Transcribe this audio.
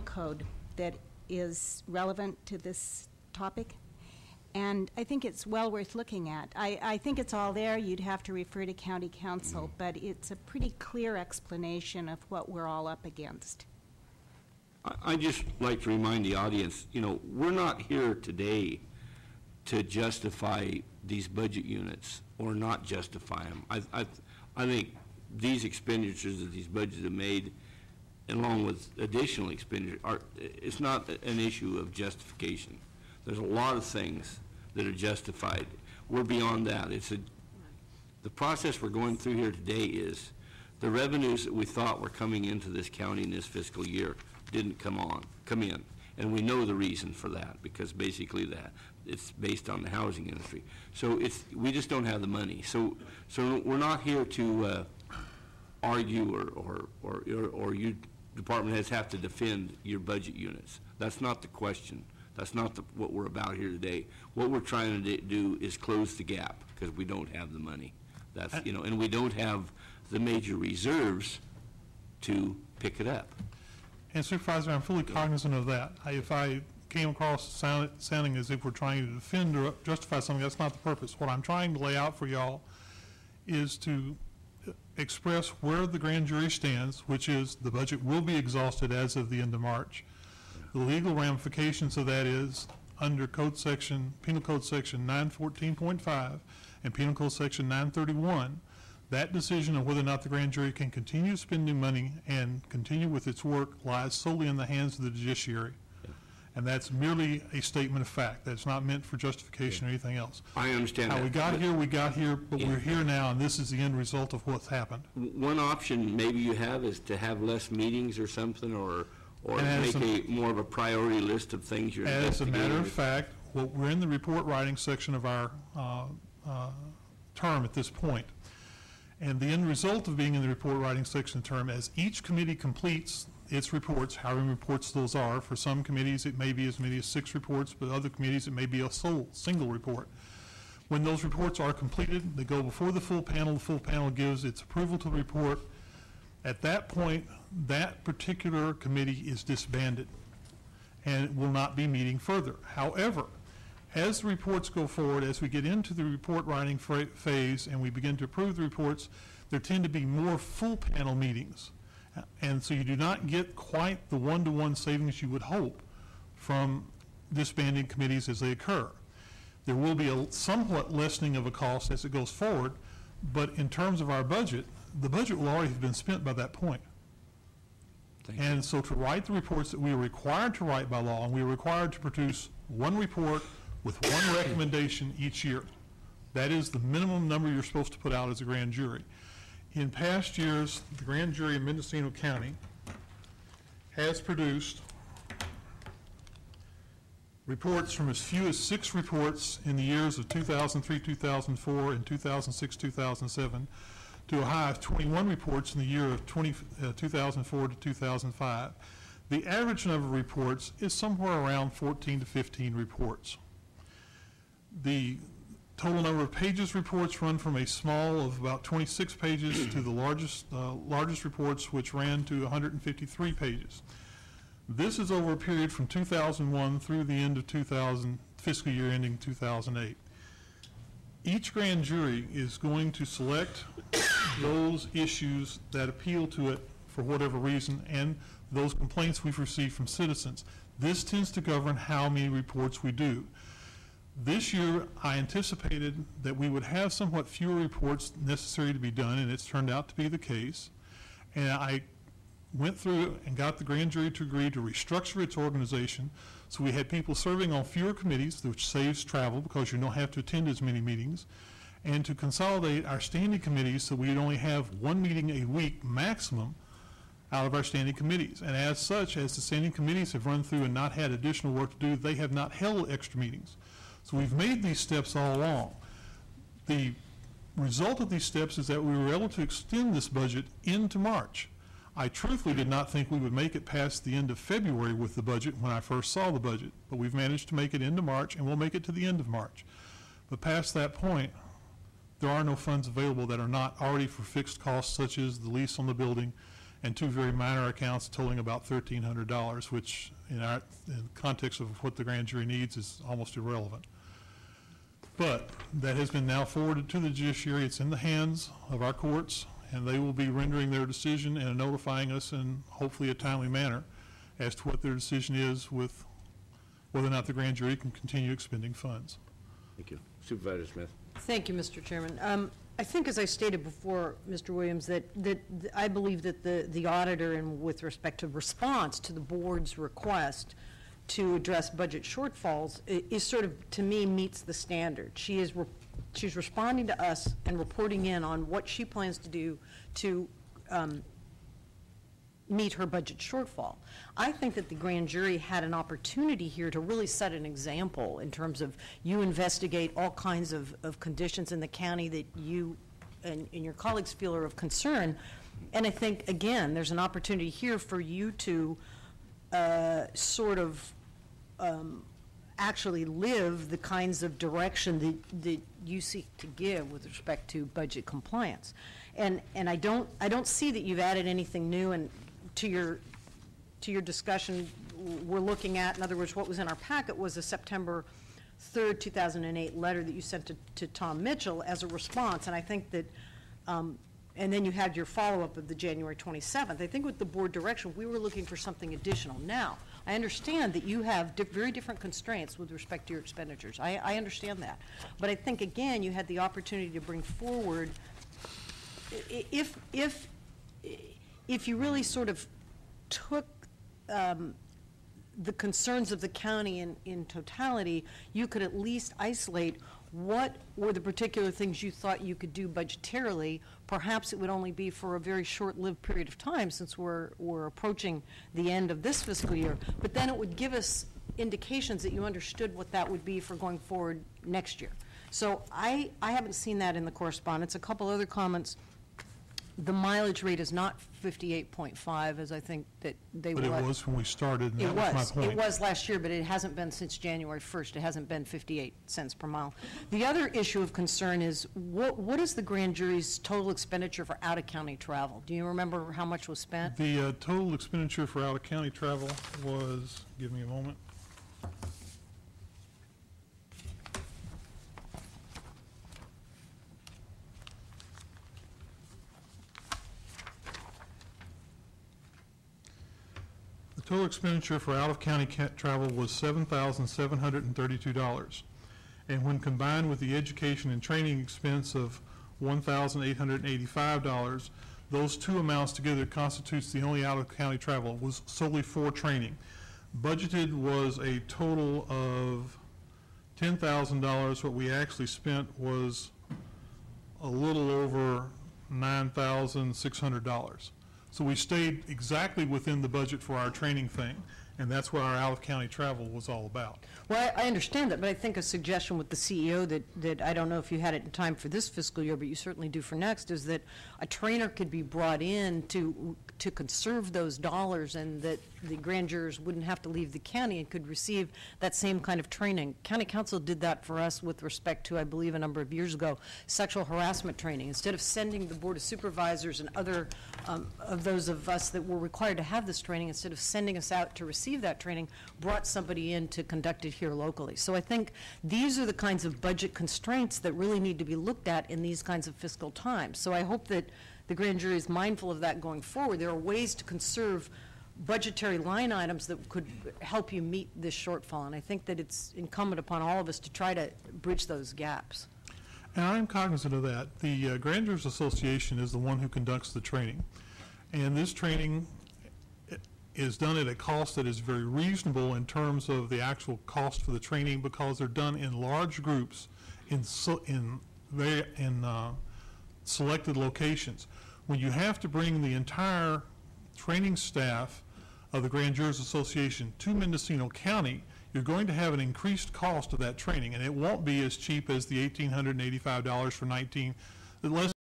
code that is relevant to this topic, and I think it's well worth looking at. I think it's all there. You'd have to refer to county council, but it's a pretty clear explanation of what we're all up against. I just like to remind the audience, you know, we're not here today to justify these budget units or not justify them. I think these expenditures that these budgets have made, along with additional expenditure, it's not an issue of justification. There's a lot of things that are justified. We're beyond that. The process we're going through here today is the revenues that we thought were coming into this county in this fiscal year didn't come in. And we know the reason for that, because basically it's based on the housing industry. So we just don't have the money. So we're not here to argue or you department heads have to defend your budget units. That's not the question. That's not what we're about here today. What we're trying to do is close the gap, because we don't have the money. That's, you know, and we don't have the major reserves to pick it up. And Supervisor, I'm fully cognizant of that. If I came across sounding as if we're trying to defend or justify something, that's not the purpose. What I'm trying to lay out for y'all is to express where the grand jury stands, which is the budget will be exhausted as of the end of March. The legal ramifications of that is under Penal Code Section 914.5 and Penal Code Section 931, that decision of whether or not the grand jury can continue spending money and continue with its work lies solely in the hands of the judiciary. Yeah. And that's merely a statement of fact. That's not meant for justification or anything else. I understand that. We got here, but we're here now, and this is the end result of what's happened. One option maybe you have is to have less meetings or something, or make more of a priority list of things you're investigating. As a matter of fact, we're in the report writing section of our term at this point. And the end result of being in the report writing section term, as each committee completes its reports, however many reports those are, for some committees it may be as many as 6 reports, but other committees it may be a single report. When those reports are completed, they go before the full panel gives its approval to the report. At that point, that particular committee is disbanded and it will not be meeting further. However, as the reports go forward, as we get into the report writing phase and we begin to approve the reports, there tend to be more full panel meetings. And so you do not get quite the one-to-one savings you would hope from disbanding committees as they occur. There will be a somewhat lessening of a cost as it goes forward, but in terms of our budget, the budget will already have been spent by that point. And so to write the reports that we are required to write by law, and we are required to produce one report with one recommendation each year. That is the minimum number you're supposed to put out as a grand jury. In past years, the grand jury in Mendocino County has produced reports from as few as 6 reports in the years of 2003, 2004, and 2006, 2007, to a high of 21 reports in the year of 2004 to 2005. The average number of reports is somewhere around 14 to 15 reports. The total number of pages reports run from a small of about 26 pages to the largest reports, which ran to 153 pages. This is over a period from 2001 through the end of fiscal year ending 2008. Each grand jury is going to select those issues that appeal to it for whatever reason, and those complaints we've received from citizens. This tends to govern how many reports we do. This year, I anticipated that we would have somewhat fewer reports necessary to be done, and it's turned out to be the case. And I went through and got the grand jury to agree to restructure its organization. So we had people serving on fewer committees, which saves travel because you don't have to attend as many meetings, and to consolidate our standing committees so we'd only have one meeting a week maximum out of our standing committees. And as such, as the standing committees have run through and not had additional work to do, they have not held extra meetings. So we've made these steps all along. The result of these steps is that we were able to extend this budget into March. I truthfully did not think we would make it past the end of February with the budget when I first saw the budget, but we've managed to make it into March, and we'll make it to the end of March. But past that point, there are no funds available that are not already for fixed costs, such as the lease on the building and 2 very minor accounts totaling about $1,300, which in the context of what the grand jury needs is almost irrelevant. But that has been now forwarded to the judiciary. It's in the hands of our courts, and they will be rendering their decision and notifying us in hopefully a timely manner as to what their decision is with whether or not the grand jury can continue expending funds. Thank you. Supervisor Smith. Thank you, Mr. Chairman. I think, as I stated before, Mr. Williams, that I believe that the auditor, and with respect to response to the board's request to address budget shortfalls, is sort of, to me, meets the standard. She's responding to us and reporting in on what she plans to do to meet her budget shortfall. I think that the grand jury had an opportunity here to really set an example in terms of you investigate all kinds of conditions in the county that you and your colleagues feel are of concern. And I think, again, there's an opportunity here for you to actually live the kinds of direction that you seek to give with respect to budget compliance. And I don't see that you've added anything new and to your discussion we're looking at. In other words, what was in our packet was a September 3rd, 2008 letter that you sent to Tom Mitchell as a response, and I think that and then you had your follow-up of the January 27th. I think with the board direction, we were looking for something additional. Now, I understand that you have very different constraints with respect to your expenditures. I understand that. But I think, again, you had the opportunity to bring forward, if you really sort of took the concerns of the county in totality, you could at least isolate what were the particular things you thought you could do budgetarily. Perhaps it would only be for a very short-lived period of time, since we're approaching the end of this fiscal year, but then it would give us indications that you understood what that would be for going forward next year. So I haven't seen that in the correspondence. A couple other comments. The mileage rate is not 58.5, as I think that they But will. it was when we started, and that was my point. It was last year, but it hasn't been since January 1st. It hasn't been 58 cents per mile. The other issue of concern is what is the grand jury's total expenditure for out-of-county travel? Do you remember how much was spent? The total expenditure for out-of-county travel was, give me a moment. The total expenditure for out-of-county travel was $7,732. And when combined with the education and training expense of $1,885, those two amounts together constitutes the only out-of-county travel. It was solely for training. Budgeted was a total of $10,000. What we actually spent was a little over $9,600. So we stayed exactly within the budget for our training thing, and that's what our out-of-county travel was all about. Well, I understand that, but I think a suggestion with the CEO that I don't know if you had it in time for this fiscal year, but you certainly do for next, is that a trainer could be brought in to conserve those dollars, and that the grand jurors wouldn't have to leave the county and could receive that same kind of training. County Council did that for us with respect to, I believe a number of years ago, sexual harassment training. Instead of sending the Board of Supervisors and other of those of us that were required to have this training, instead of sending us out to receive that training, brought somebody in to conduct it here locally. So I think these are the kinds of budget constraints that really need to be looked at in these kinds of fiscal times. So I hope that the grand jury is mindful of that going forward. There are ways to conserve budgetary line items that could help you meet this shortfall, and I think that it's incumbent upon all of us to try to bridge those gaps. And I'm cognizant of that. The Grand Jurors Association is the one who conducts the training, and this training is done at a cost that is very reasonable in terms of the actual cost for the training, because they're done in large groups in selected locations. When you have to bring the entire training staff of the Grand Jurors Association to Mendocino County, you're going to have an increased cost of that training, and it won't be as cheap as the $1,885 for 19, less